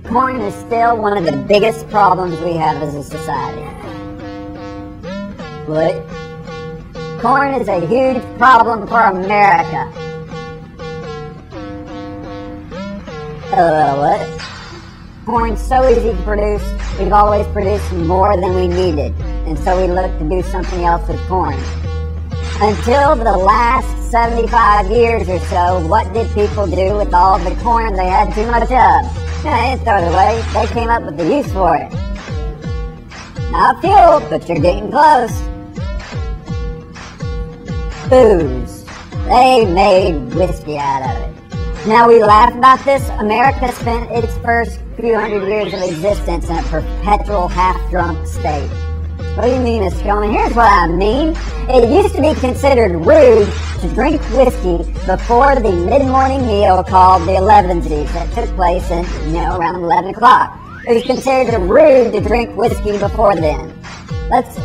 corn is still one of the biggest problems we have as a society. What? Corn is a huge problem for America. What? Corn's so easy to produce, we've always produced more than we needed, and so we looked to do something else with corn. Until the last 75 years or so, what did people do with all the corn they had too much of? They didn't throw it away, they came up with a use for it. Not fuel, but you're getting close. Booze. They made whiskey out of it. Now we laugh about this. America spent its first few hundred years of existence in a perpetual half-drunk state. What do you mean, Mr. Coleman? Here's what I mean. It used to be considered rude to drink whiskey before the mid-morning meal called the 11sies that took place in, around 11 o'clock. It was considered rude to drink whiskey before then. Let's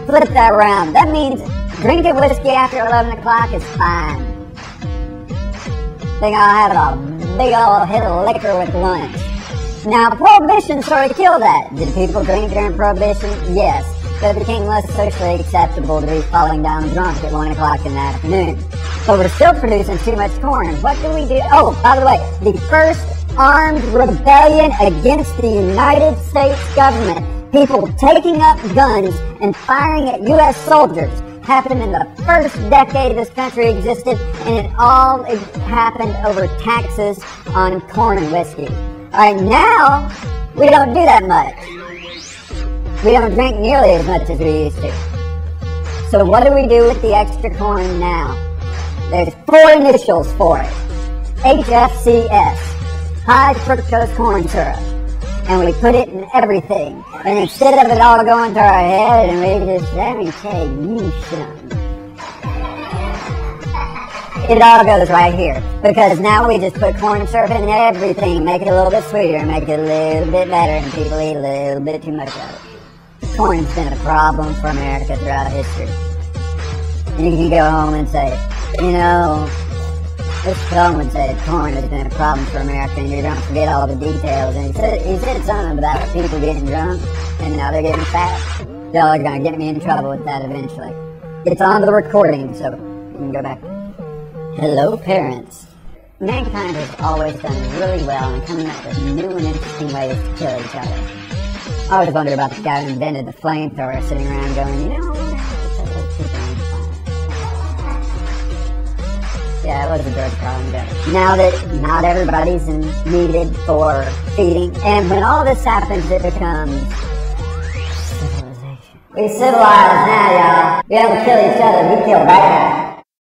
flip that around. That means drinking whiskey after 11 o'clock is fine. Think I'll have a big old hit of liquor with lunch. Now, Prohibition sort of killed that. Did people drink during Prohibition? Yes. But it became less socially acceptable to be falling down drunk at 1 o'clock in the afternoon. But we're still producing too much corn. What do we do? Oh, by the way, the first armed rebellion against the United States government, people taking up guns and firing at U.S. soldiers, happened in the first decade this country existed, and it all happened over taxes on corn and whiskey. Alright, now, we don't do that much. We don't drink nearly as much as we used to. So what do we do with the extra corn now? There's 4 initials for it. HFCS, high fructose corn syrup. And we put it in everything. And instead of it all going to our head, and we just, let me tell you something. It all goes right here. Because now we just put corn syrup in everything, make it a little bit sweeter, make it a little bit better, and people eat a little bit too much of it. Corn's been a problem for America throughout history. And you can go home and say, Mr. Coleman said corn has been a problem for America, and you're going to forget all the details. And he said something about people getting drunk, and now they're getting fat. Y'all are going to get me in trouble with that eventually. It's on the recording, so you can go back. Hello, parents. Mankind has always done really well in coming up with new and interesting ways to kill each other. I always wondered about the guy who invented the flamethrower, sitting around going, yeah, it was a drug problem, but now that not everybody's needed for feeding, and when all this happens, it becomes civilization. We civilized now, y'all. We don't kill each other, we kill back.